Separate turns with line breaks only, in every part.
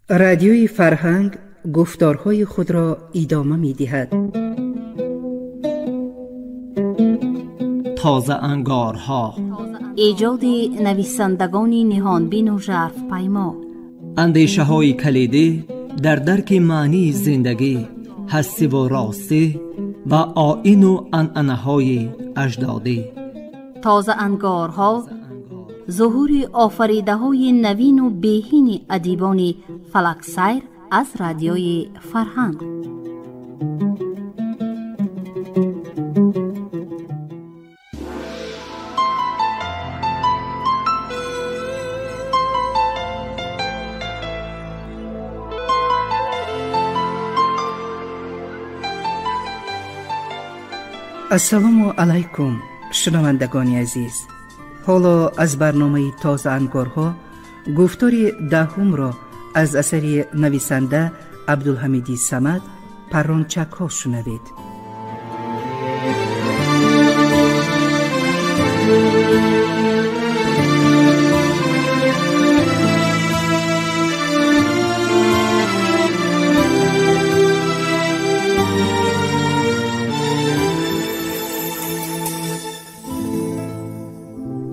رادیوی فرهنگ گفتارهای خود را ادامه می دهد.
تازه انگارها،
ایجاد نویسندگان نهانبین و ژرف پیما،
اندیشه های کلیدی در درک معنی زندگی، هستی و راستی و آیین و عنعنه های اجدادی.
تازه انگارها، ظهور آفریده های نوین و بهین ادیبان فلک سیر از رادیوی فرهنگ.
السلام علیکم شنوندگان عزیز. حالا از برنامه تازه انگارها گفتار دهم را از اثر نویسنده عبدالحمید صمد پرانچک ها شنوید.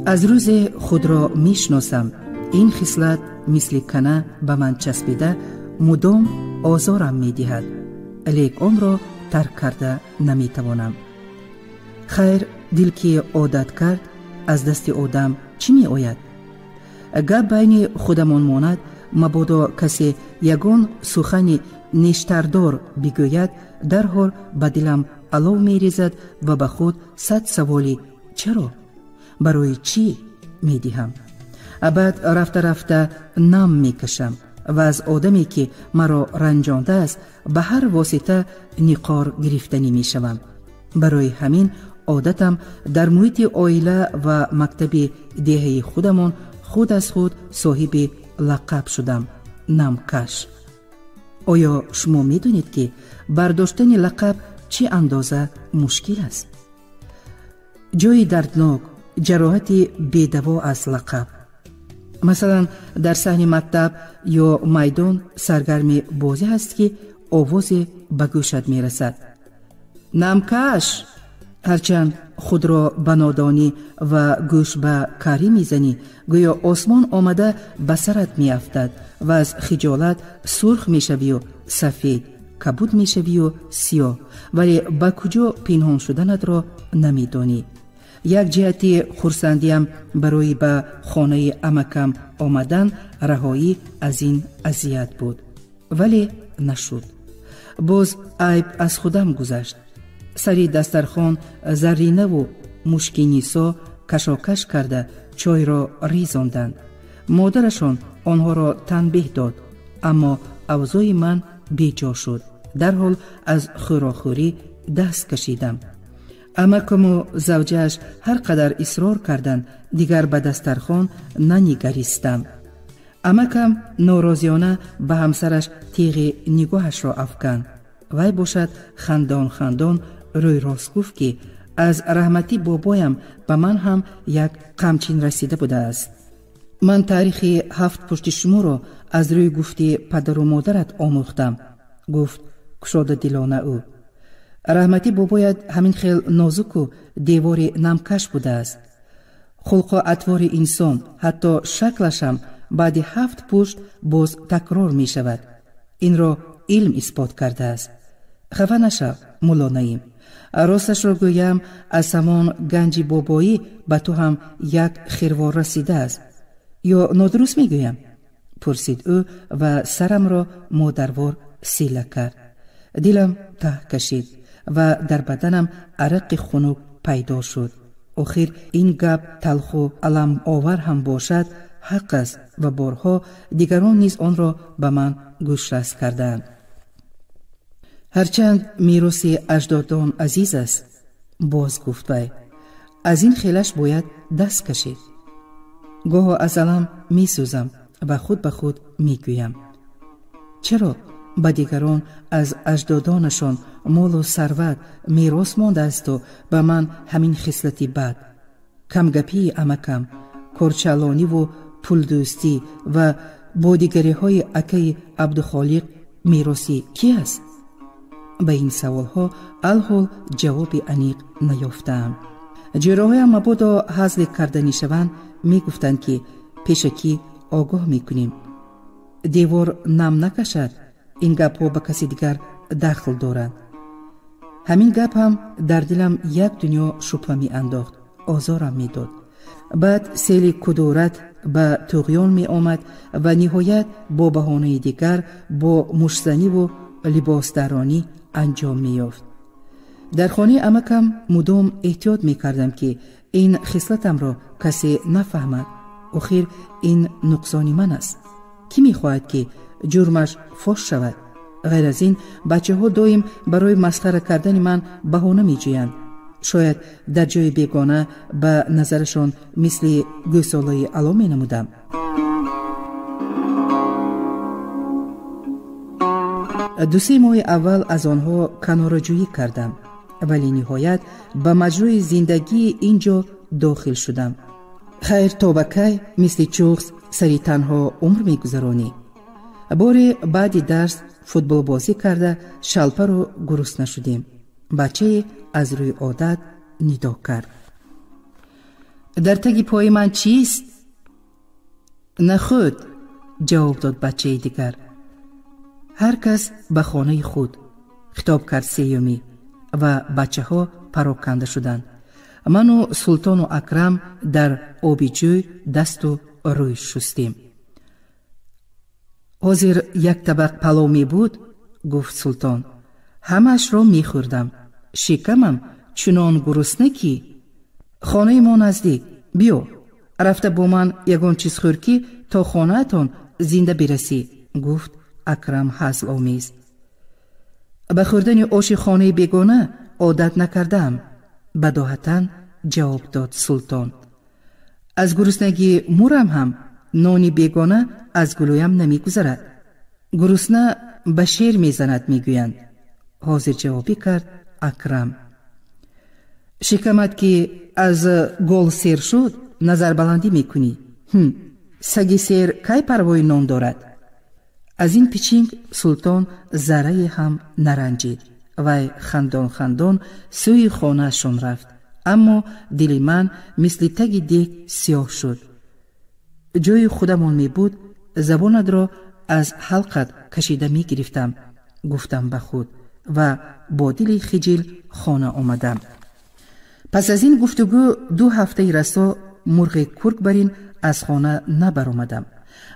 از روز خود را میشناسم این خصلت مثل کنه به من چسبیده مدام آزارم میدهد، لیک آن را ترک کرده نمیتوانم. خیر، دل که عادت کرد از دست آدم چی می آید؟ گپ بین خودمان ماند، مبادا کسی یگان سخن نیشتردار بگوید در حال به دلم علو میریزد و به خود صد سوالی چرا؟ برای چی میدهم؟ بعد رفته رفته نم میکشم و از آدمی که مرا رنجانده است به هر واسطه نقار گرفتنی میشوم. برای همین عادتم در محیط عائله و مکتب دهه خودمان خود از خود صاحب لقب شدم، نمکش. آیا شما میدونید که برداشتن لقب چه اندازه مشکل است؟ جای دردناک، جراحت بی‌دوا از لقب. مثلا در صحن مکتب یا میدان سرگرم بازی هست که آواز به گوشت میرسد، نمکش. هرچند خود را به نادانی و گوش به کاری میزنی، گویا آسمان آمده به سرت میافتد و از خجالت سرخ میشوی و سفید، کبود میشوی و سیاه، ولی به کجا پنهان شدنت را نمیدانی. یک جهتی خرسندیم برای به خانه عمکم آمدن رهایی از این اذیت بود، ولی نشد. باز عیب از خودم گذشت. سری دسترخوان زرینه و مشکینیسا کشاکش کرده چای را ریزاندند. مادرشان آنها را تنبیه داد، اما اوضاع من بیجا شد. در حال از خوراخوری دست کشیدم. عمکم و زوجهش هر قدر اصرار کردند دیگر به دسترخوان ننگریستم. عمکم ناراضیانه به همسرش تیغ نگاهش را افکند. وی باشد خندان خندان روی راست گفت که از رحمتی بابایم به من هم یک قمچین رسیده بوده است. من تاریخ 7 پشت شما را از روی گفتی پدر و مادرت آموختم، گفت گشاده دلانه او. رحمتی بابایت همین خیل نازک و دیوار نمکش بوده است. خلق و اطوار انسان، حتی شکلش هم بعد 7 پشت باز تکرار می شود. این را علم اثبات کرده است. خفه نشو مولا نعیم، راستش را گویم از همان گنج بابایی به تو هم یک خیروار رسیده است، یا نادرست می گویم؟ پرسید او و سرم را مادروار سیله کرد. دلم ته کشید و در بدنم عرق خنک پیدا شد. آخر این گپ تلخ و علم آور هم باشد حق است و بارها دیگران نیز آن را به من گوشرس کردند. هرچند میراث اجدادان عزیز است، باز گفت وی، از این خیلش باید دست کشید. گاه از علم می سوزم و خود به خود می گویم چرا به دیگران از اجدادانشان مال و ثروت میراث مانده است و به من همین خصلتی بد، کمگپی عمکم، کارچلانی و پول دوستی و با دیگری های اکی عبدالخالق میراثی کی است؟ به این سوال ها الحال جواب انیق نیافتم. جراحای مبادا هزل کردنی شوند می گفتند که پیشکی آگاه می کنیم دیوار نم نکشد، این گپ ها به کسی دیگر دخل دارند. همین گپ هم در دلم یک دنیا شبهه می انداخت، آزارم می داد. بعد سیل کدورت به طغیان می آمد و نهایت با بهانه دیگر با مشزنی و لباس درانی انجام می یافت. در خانه عمکم مدام احتیاط می کردم که این خصلتم را کسی نفهمد. آخر این نقصانی من است. کی می خواهد که جرمش فاش شود؟ غیر از این بچه ها دایم برای مسخره کردن من بهانه می جویند. شاید در جای بیگانه به نظرشان مثل گوساله علا می نمودم. دو سه ماه اول از آنها کناره‌جویی کردم، ولی نهایت به مجرای زندگی اینجا داخل شدم. خیر تا بکی مثل چوغز سری تنها عمر می گذرانی. بار بعد درس فوتبال بازی کرده شلپه رو گرسنه شدیم. بچه از روی عادت ندا کرد. در تگ پای من چیست؟ نخود، جواب داد بچه دیگر. هر کس به خانه خود، خطاب کرد سیومی و بچه ها پراکنده شدند. من و سلطان و اکرم در آبی جوی دست و روی شستیم. حاضر یک طبق پلو می بود؟ گفت سلطان. همش را می خوردم. شکمم چنان گرسنه که. خانه ما نزدیک، بیا رفته با من یگان چیز خور که تا خانه تان زنده برسی، گفت اکرم هزل آمیز. به خوردن آش خانه بیگانه عادت نکردم، بداهتاً جواب داد سلطان. از گرسنگی مورم هم نانی بیگانه از گلویم نمی گذرد. گرسنه به شیر می زند می گویند. حاضر جوابی کرد اکرم. شکمت که از گل سیر شد نظر بلندی می کنی. سگی سیر کی پروای نان دارد؟ از این پیچینگ سلطان ذره هم نرنجید و خندان خندان سوی خانه شون رفت. اما دل من مثل تگ دیگ سیاه شد. جای خودمان می بود زبانت را از حلقت کشیده می گرفتم، گفتم به خود و با دل خجل خانه آمدم. پس از این گفتگو 2 هفته رسا مرغ کرک برین از خانه نبر آمدم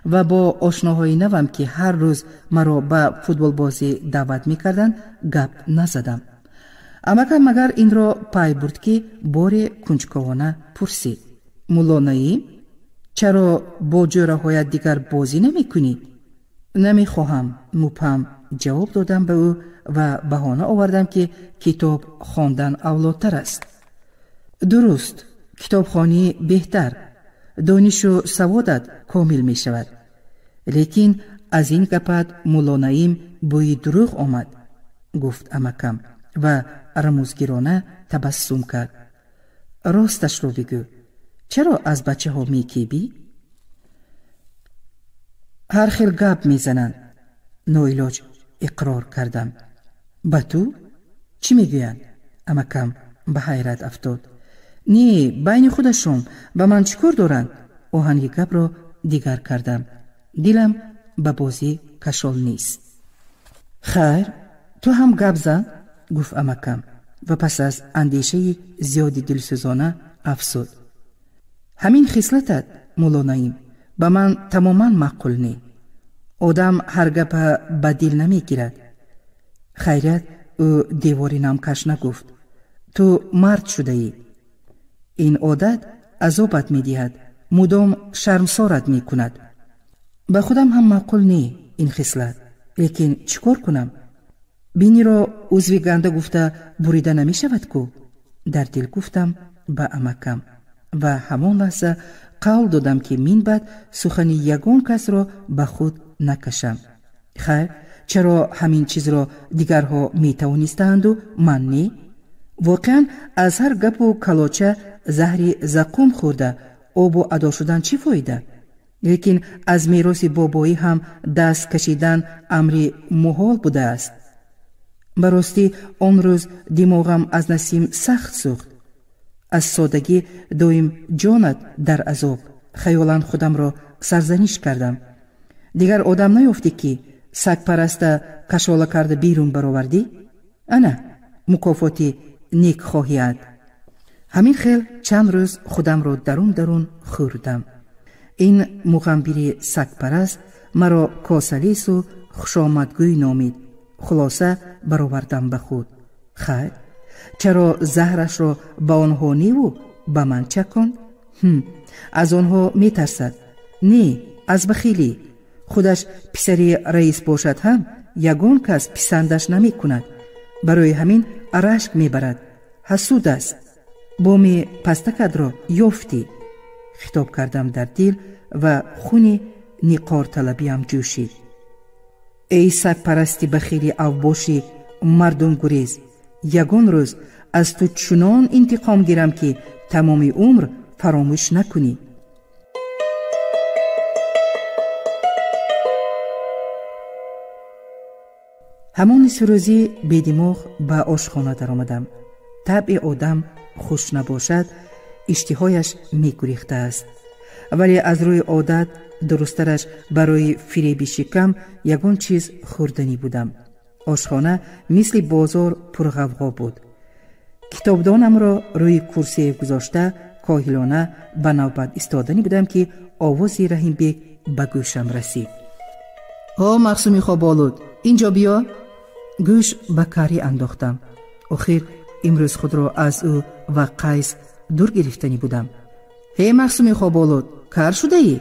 و با آشناهای نوم که هر روز مرا به فوتبال بازی دعوت می کردن گپ نزدم. امکم مگر این را پای برد که بار کنجکاوانه پرسید. مولا نعیم، چرا با جوره دیگر بازی نمی کنی؟ نمی خواهم، مبهم جواب دادم به او و بهانه آوردم که کتاب خواندن اولادتر است. درست، کتابخوانی بهتر، دانش و سوادت کامل می شود. لیکن از این گپت مولا نعیم بوی دروغ آمد، گفت امکم و رموزگیرانه تبسم کرد. راستش رو بگو، چرا از بچه ها می کیبی؟ هر خیل گپ می زنند. ناعلاج اقرار کردم. با تو؟ چی می گویند؟ امکم به حیرت افتاد. نه، بین خودشون به من چیکار دارند؟ آهنگ گپ را دیگر کردم. دلم به بازی کشال نیست. خیر، تو هم گپ زن، گفت امکم و پس از اندیشه زیادی دلسوزانه افسود. همین خصلتت مولا نعیم به من تماما معقول نی. آدم هر گپ به دل نمی گیرد. خیرت او دیواری نمکش نگفت. تو مرد شده ای. این عادت عذابت می دهد، مدام شرمسارت می کند. به خودم هم معقول نی این خصلت، لیکن چیکار کنم؟ بینی را عضوی گنده گفته بریده نمی شود کو؟ در دل گفتم به امکم و همان لحظه قول دادم که من بعد سخنی یگان کس را به خود نکشم. خیر، چرا همین چیز را دیگرها می توانستند و من نی؟ واقعا از هر گپ و کلاچه زهری زقوم خورده آب و ادا شدن چی فایده؟ لیکن از میراث بابایی هم دست کشیدن امری محال بوده است. براستی آن روز دماغم از نسیم سخت سوخت. از سادگی دویم جانت در عذاب خیالان خودم را سرزنش کردم. دیگر آدم نیافتی که سگ پرسته کشاله کرده بیرون برآوردی؟ انا مکافاتی نیک خواهیت. همین خیل چند روز خودم را درون خوردم. این مغنبیر سگ پرست مرا کاسلیس و خوشامدگوی نامید. خلاصه برآوردم به خود. خیر، چرا زهرش را به آنها نی و به من چکن؟ از آنها می ترسد. نه، از بخیلی. خودش پسری رئیس باشد هم یگان کس پسندش نمی کند. برای همین رشک می برد. حسود است. بوم پستکت را یافتی. خطاب کردم در دل و خون نیقار طلبیم جوشید. ای سگ پرستی بخیلی اوباشی مردم گریز، یگان روز از تو چنان انتقام گیرم که تمام عمر فراموش نکنی. همان روزی بی‌دماغ به آشخانه در آمدم. طبع آدم خوش نباشد اشتهایش می گریخته است، ولی از روی عادت درسترش برای فریب شکم یگان چیز خوردنی بودم. آشخانه مثل بازار پرغوغا بود. کتابدانم را روی کرسی گذاشته کاهلانه به نوبت ایستادنی بودم که آوازی رحیم بیگ به گوشم رسید. مقسومی خواب آلود، اینجا بیا. گوش به کاری انداختم. آخر امروز خود را از او و قیس دور گرفتنی بودم. مقسومی خواب آلود، کار شده ای؟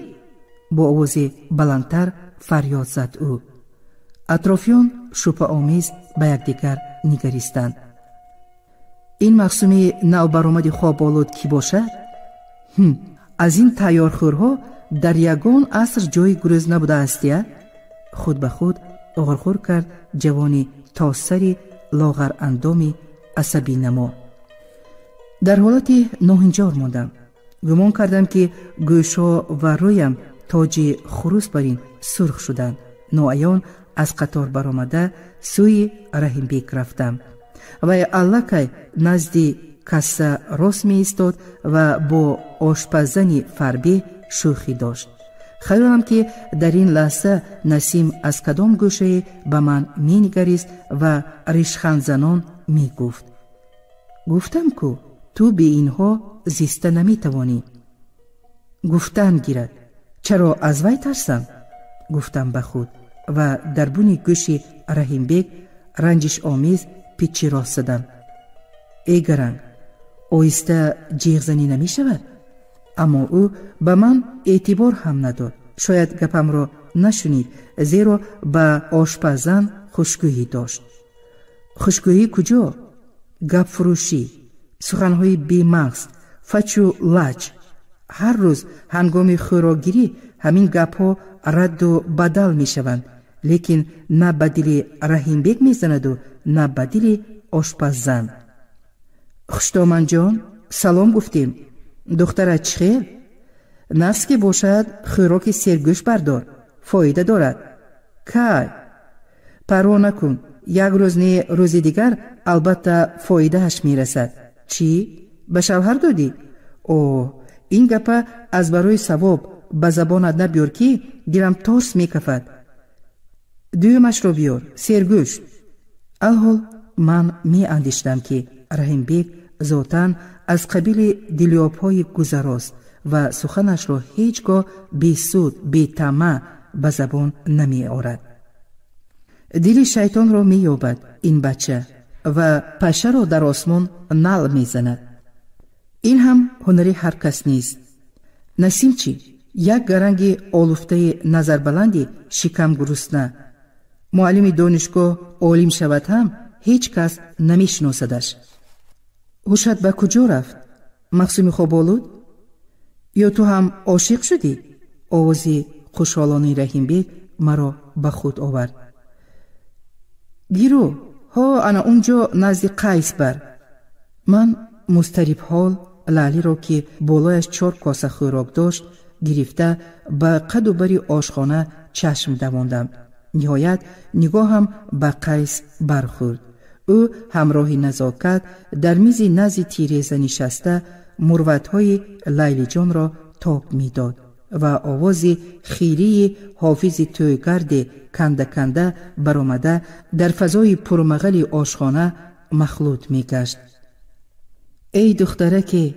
با آوازی بلندتر فریاد زد او. اطرافیان شوپه آمیز به یکدیگر نگریستند. این مقسومی نو برآمد خواب آلود کی باشد؟ از این تیارخورها در یگان عصر جای گریز نبوده است. خود به خود غرغر کرد جوانی تا سری لاغر اندامی عصبی نما. در حالت ناهنجار ماندم. گمان کردم که گوشها و رویم تاج خروس بر این سرخ شدند. ناعیان از قطار برآمده سوی رحیم بیگ رفتم و الکی نزدی کاسه راست می ایستاد و با آشپزنی فربی شوخی داشت. خیالم که در این لحظه نسیم از کدام گوشه به من می نگریست و ریشخند زنان می گفت. گفتم که تو به اینها زیسته نمی توانی. گفتن گیرد. چرا از وی ترسم؟ گفتم به خود و در بون گوشی رحیم بیگ رنجش آمیز پیچی راست زدم. ای گرنگ، آیسته جیغ زنی نمی شود؟ اما او به من اعتبار هم نداد. شاید گپم را نشنید، زیرا به آشپزن خوشگویی داشت. خوشگویی کجا؟ گپ فروشی، سخنهای بی مغز، فچ و لج. هر روز هنگام خوراکگیری همین گپها رد و بدل می شوند، لیکن نه به دل رحیم بیگ می زند و نه به دل آشپزن. خوشدامن جان، سلام گفتیم. دختر چخیر؟ نفس که باشد خوراک سرگوش بردار، فایده دارد. که پروا نکن، یک روز نه روز دیگر البته فایده هش می رسد. چی؟ به شوهر دادی؟ این گپه از برای ثواب به زبانت نبیار که گیرم ترس می کفد. دویمش رو بیار، سرگوش. الحال من می اندیشتم که رحیم بیگ ذاتاً از قبیل دلیاب‌های گذراست و سخنش را هیچگاه بی سود بی طمع به زبان نمی آورد. دل شیطان را می یابد این بچه و پشه را در آسمان نعل می زند. این هم هنری هر کس نیست. نسیم چی؟ یک گرنگ آلوفته نظر بلندی شکم گرسنه. معلم دانشگاه عالم شود هم هیچ کس نمی شناسدش. هوشت به کجا رفت؟ مقسومی خواب آلود؟ یا تو هم عاشق شدی؟ آوازی خوشحالانه رحیم بیگ مرا به خود آورد. گیرو انا اونجا نزد قیس بر. من مضطرب حال لالی را که بالایش 4 کاسه خوراک داشت گرفته به قد و بری آشخانه چشم دواندم. نهایت نگاهم به قیس برخورد. او همراه نزاکت در میز نزد تیریزه نشسته مروت‌های لیلی جان را تاب می‌داد و آواز خیری حافظ تویگرد کنده کنده برآمده در فضای پرمغل آشخانه مخلوط می‌گشت. ای دختره که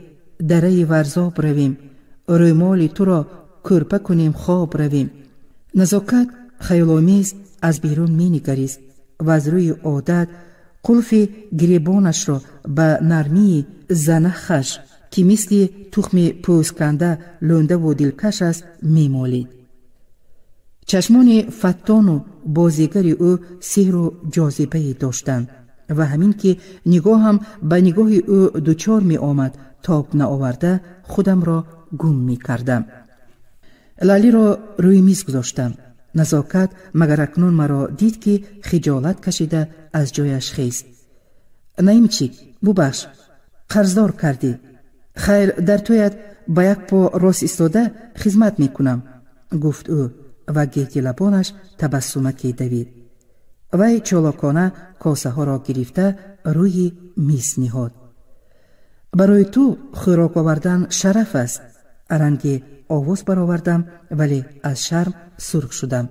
دره ورزاب رویم، رومال تو را کرپه کنیم خواب رویم. نزاکت خیال‌آمیز از بیرون می‌نگریست و از روی عادت قلف گریبانش را به نرمی زنخش که مثل تخم پوسکنده لنده و دلکش است می‌مالید. چشمان فتان و بازیگر او سحر و جاذبه داشتند و همین که نگاهم به نگاه او دچار می آمد تاب نآورده خودم را گم می کردم. لیلی را روی میز گذاشتم. نزاکت مگر اکنون مرا دید که خجالت کشیده از جایش خیست. نایمچی ببخش، قرضدار کردی. خیر در تویت با یک پا راست ایستاده خدمت می کنم، گفت او و گیتی لبانش تبسمکی دوید. وی چالاکانه کاسه ها را گرفته روی میز نهاد. برای تو خوراک آوردن شرف است. رنگ آواز برآوردم ولی از شرم سرخ شدم.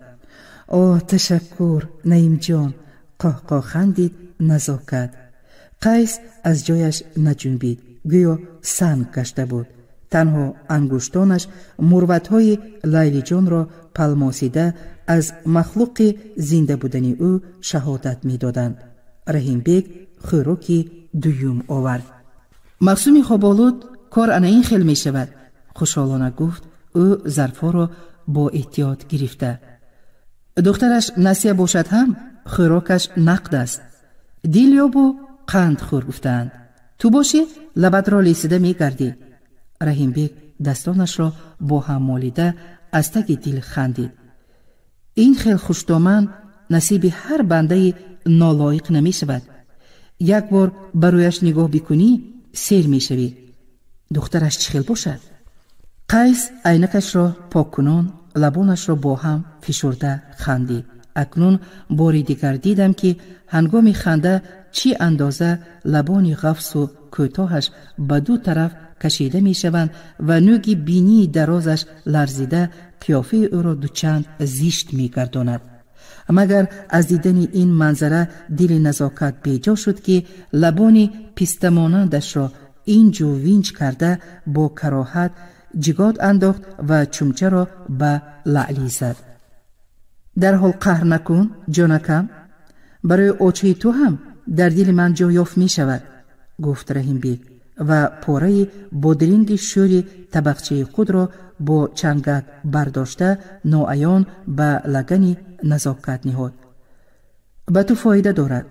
آه تشکر نعیم جان، قهقه خندید نزاکت. قیس از جایش نجنبید، گویا سنگ گشته بود. تنها انگشتانش مروت‌های لیلی جان را پلماسیده از مخلوق زنده بودن او شهادت می‌دادند. رحیم بیگ خوراکی دویم آورد. مقسوم خوابالود کار انا این خیل می شود، خوشحالانه گفت او ظرفها را با احتیاط گرفته. دخترش نسیه باشد هم خوراکش نقد است. دیلیاب و قند خور گفتند. تو باشی لبت را لیسیده می گردی. رحیم بیگ دستانش را با هم مالیده از تک دل خندید. این خیل خوشدامن نصیب هر بنده نالایق نمی شود. یک بار برایش نگاه بکنی سیر می شوی. دخترش چه خیل باشد؟ قیس عینکش را پاک کنان لبانش را با هم فشرده خندید. اکنون باری دیگر دیدم که هنگام خنده چی اندازه لبان غفص و کوتاهش به دو طرف کشیده می شوند و نوگی بینی درازش لرزیده قیافه او را دوچند زیشت می گرداند. مگر از دیدن این منظره دل نزاکت بیجا شد که لبان پیستمانندش را اینج و وینج کرده با کراهت جگاد انداخت و چمچه را به لعلی زد. در حال قهر نکن جانکم، برای آچه تو هم در دل من جا یافت می شود، گفت رحیم بیگ و پاره بادرینگ شوری طبقچه خود را با چنگک برداشته ناعیان به لگن نزاکت نهاد. به تو فایده دارد.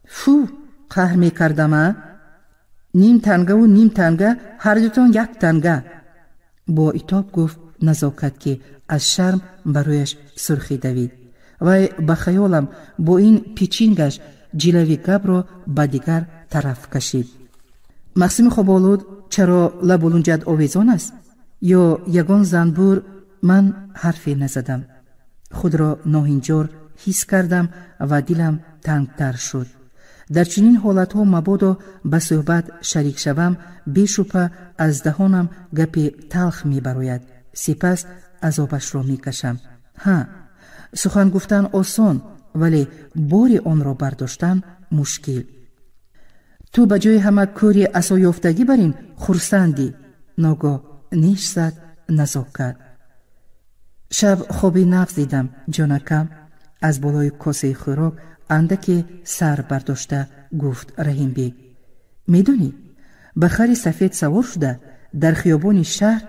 فو، قهر می کردم. نیم تنگه و نیم تنگه هر دوتان یک تنگه، با عتاب گفت نزاکت که از شرم برایش سرخی دوید. و به خیالم با این پیچینگش جلوی گب را به دیگر طرف کشید. مقسم خوابالود چرا لبولونجد آویزان است؟ یا یگان زنبور؟ من حرفی نزدم. خود را ناهنجار حس کردم و دلم تنگتر شد. در چنین حالتها مبادا به صحبت شریک شوم بیشوپه از دهانم گپ تلخ می براید. سپس عذابش را می کشم. ها، سخن گفتن آسان ولی باری آن را برداشتن مشکل. تو به جای همه کوری عصا یافتگی برین خرسندی. ناگاه نیش زد نزاکت. شب خوابی نغز دیدم جانکم. از بالای کاسه خوراک اندکی سر برداشته گفت رحیم بیگ. میدونی به خر سفید سوار شده در خیابان شهر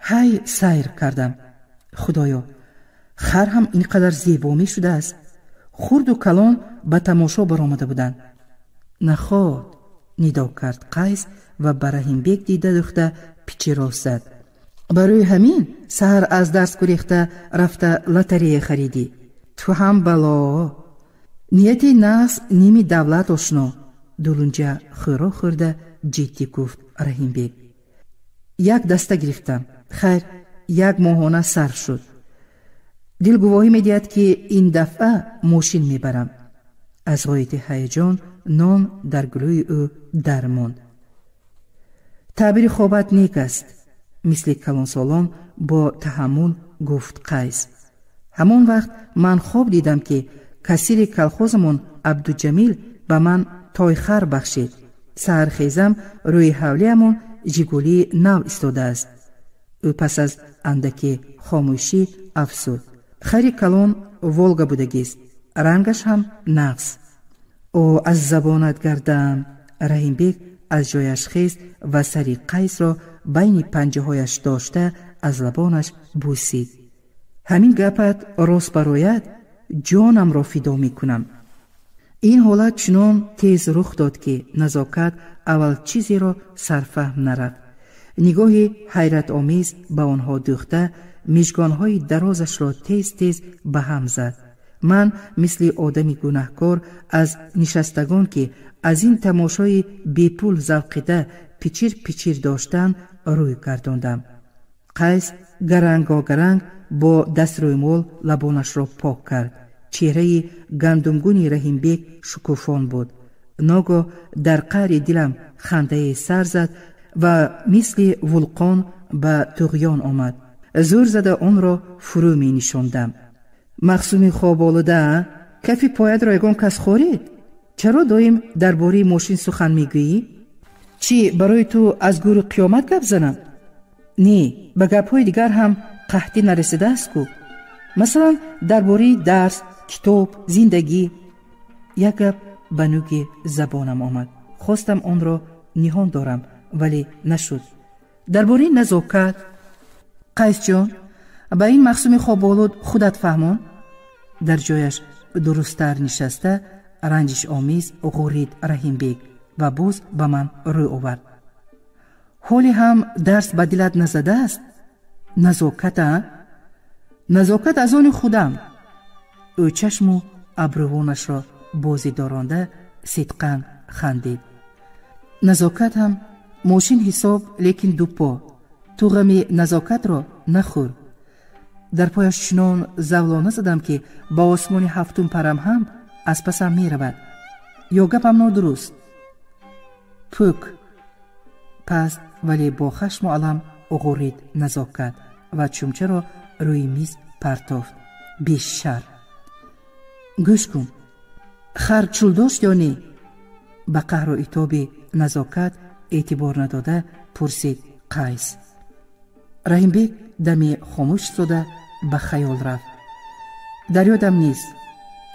های سیر کردم. خدایا، خر هم اینقدر زیبا می شده است. خرد و کلان به تماشا برآمده بودند. نخواد، ندا کرد قیس و به رحیم بیگ دیده دخته پیچی راست زد. برای همین سحر از درس گریخته رفته لاتریه خریدی. تو هم بلا. نیتی ناس نیمی دولت آشنا. دولونجا خورا خورده جدی گفت رحیم بیگ. یک دسته گرفتم. خیر یک ماهانه صرف شد. دلگواهی می‌دهد که این دفعه ماشین میبرم. از غایت هیجان نان در گلوی او درماند. تعبیر خوابت نیک است، مثل کلان سالان با تحمل گفت قیس. همان وقت من خواب دیدم که کسیر کلخوزمون عبدالجمیل به من تایخر بخشید. سحرخیزم روی حولیمون جیگولی نو استاده است. او پس از اندکی خاموشی افسود. خری کلان ولگا بودگیست، رنگش هم نغز. او از زبانت گردم. رحیم بیگ از جایش خیست و سری قیس را بین پنجه هایش داشته از لبانش بوسید. همین گپت راست براید جانم را فدا می کنم. این حالت چنان تیز رخ داد که نزاکت اول چیزی را سرفهم نرفت. نگاهی حیرت آمیز به آنها دوخته میشگانهای درازش را تیز تیز به هم زد. من مثل آدمی گناهکار از نشستگان که از این تماشای بیپول ذوقیده پیچیر پیچیر داشتن روی گرداندم. قیس گرنگاگرنگ با دست روی مول لبانش را پاک کرد. چهره گندمگونی رحیم بیگ شکوفان بود. ناگاه در قعر دلم خنده سر زد و مثل ولقان به طغیان آمد. زور زده آن را فرو می نشاندم. مخصومی خواب آلوده، کفی پایت را یگان کس خورید؟ چرا دایم درباره ماشین سخن میگویی؟ چی برای تو از گور قیامت گپ زنم؟ نه، به گپ‌های دیگر هم قحطی نرسیده است کو. مثلا درباره درس، کتاب، زندگی. یک گپ به نوک زبانم آمد. خواستم آن را نهان دارم ولی نشد. درباره نزاکت. قیس جان، به این مخصوم خواب‌آلود خودت فهمان؟ در جایش درست‌تر نشسته رنجش آمیز غورید رحیم بیگ و باز به من روی آورد. حالی هم درس به دلت نزده است؟ نزاکت نزاکت از آن خودم. او چشم و ابروانش را بازی دارانده صدقاً خندید. نزاکت هم ماشین حساب لیکن دو پا. تو غمی نزاکت را نخور. در پایش چنان زولانه زدم که با آسمان هفتم پرم هم از پسم می رود. یا گپم نادرست؟ پوک. پس ولی با خشم و علم غورید نزاکت و چمچه را روی میز پرتافت. بیش شر. گوش کن، خر چول داشت یا نه؟ به قهر و عتاب نزاکت اعتبار نداده پرسید قیس. رحیم بیگ دمی خاموش شده به خیال رفت. در یادم نیست،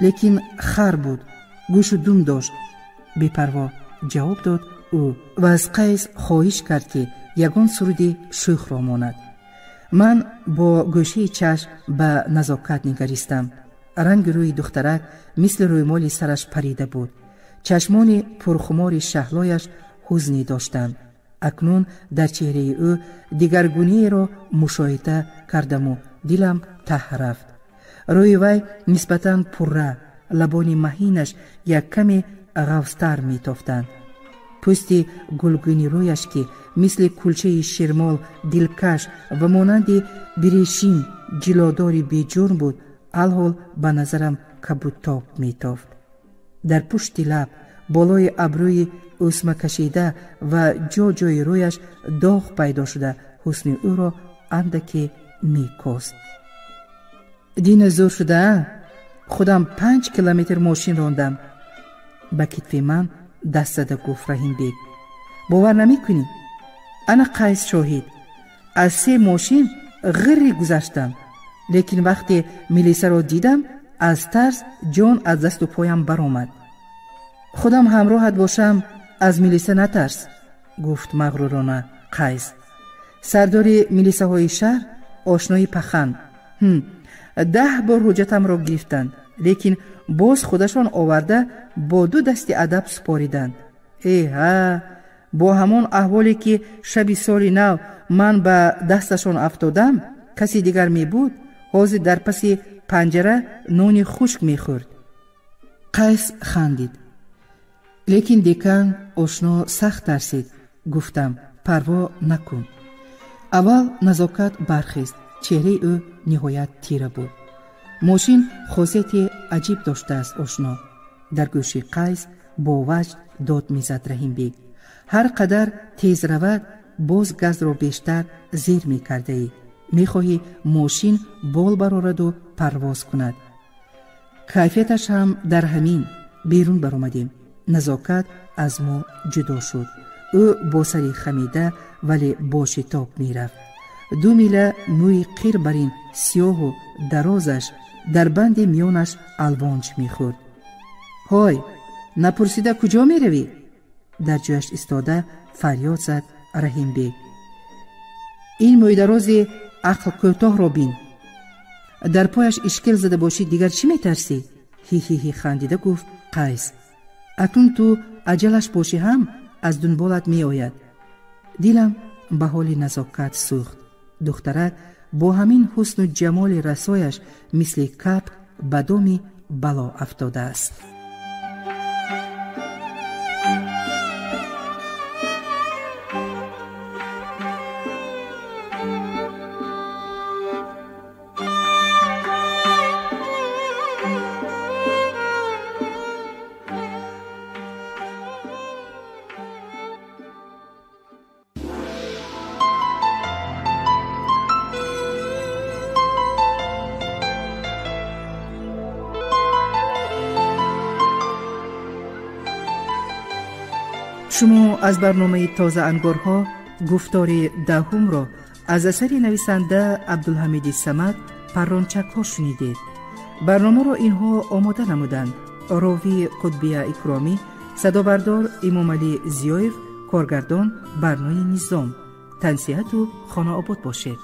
لیکن خر بود، گوش و دم داشت. بی‌پروا جواب داد او و از قیس خواهش کرد که یگان سرودی شوخ را ماند. من با گوشه چشم به نزاکت نگریستم. رنگ روی دخترک مثل روی مال سرش پریده بود. چشمان پرخمار شهلایش حزنی داشتند. اکنون در چهره او دیگرگونی را مشاهده کردم و دلم ته رفت. روی وی نسبتاً پره، لبان مهینش یک کمی غوستر می تافتند. پوست گلگونی رویش که مثل کلچه شرمال دلکش و مانند بریشین جلاداری بی جرم بود، الحال به نظرم کبودتاب می تافت. در پشت لب، بالای ابروی اسمه کشیده و جا جای رویش داغ پیدا شده حسن او را اندکی می کاست. دین زور شده، خودم 5 کیلومتر ماشین راندم. به کتف من دست زده گفت رحیم بیگ. باور نمی کنی؟ انا قیس شاهد. از 3 ماشین غری گذشتم، لیکن وقتی میلیسه را دیدم از ترس جان از دست و پایم برآمد. خودم همراهت باشم، از میلیسه نترس، گفت مغرورانه قیس. سردار میلیسه های شهر آشنای پخند. 10 بار حجتم را گرفتند، لیکن باز خودشان آورده با 2 دست ادب سپاریدند. ها، با همان احوالی که شب سال نو من به دستشان افتادم، کسی دیگر می بود حاضر در پس پنجره نون خشک می خورد. قیس خندید. لیکن دیکن آشنا سخت ترسید. گفتم پروا نکن. اول نزاکت برخیست. چهره او نهایت تیره بود. ماشین خاصیت عجیب داشته است آشنا. در گوش قیس با وجد داد میزد رحیم بیگ. هر قدر تیز رود باز گاز را بیشتر زیر می کرده ای. می خواهی ماشین بال برآورد و پرواز کند. کیفیتش هم در همین. بیرون برآمدیم. نزاکت از ما جدا شد. او با سری خمیده ولی با شتاب می رفت. 2 میله موی قیر برین سیاه و درازش در بند میانش الوانج می خورد. های، نپرسیده کجا می روی؟ در جایش استاده فریاد زد رحیم بیگ. این موی درازی عقل کوتاه را بین. در پایش اشکل زده باشی دیگر چی می ترسی؟ هی هی هی خندیده گفت قیس. اکنون تو عجلش باشی هم از دنبالت می آید. دیلم به حال نزاکت سوخت. دخترک با همین حسن و جمال رسایش مثل کپ به دامی بلا افتاده است. شما از برنامه تازه انگارها گفتار دهم را از اثر نویسنده عبدالحمید صمد پرانچک ها شنیدید. برنامه را اینها آماده نمودند: راوی قطبی اکرامی، صدابردار امام علی زیایف، کارگردان برنای نظام. تنصیحت و خانه آباد باشید.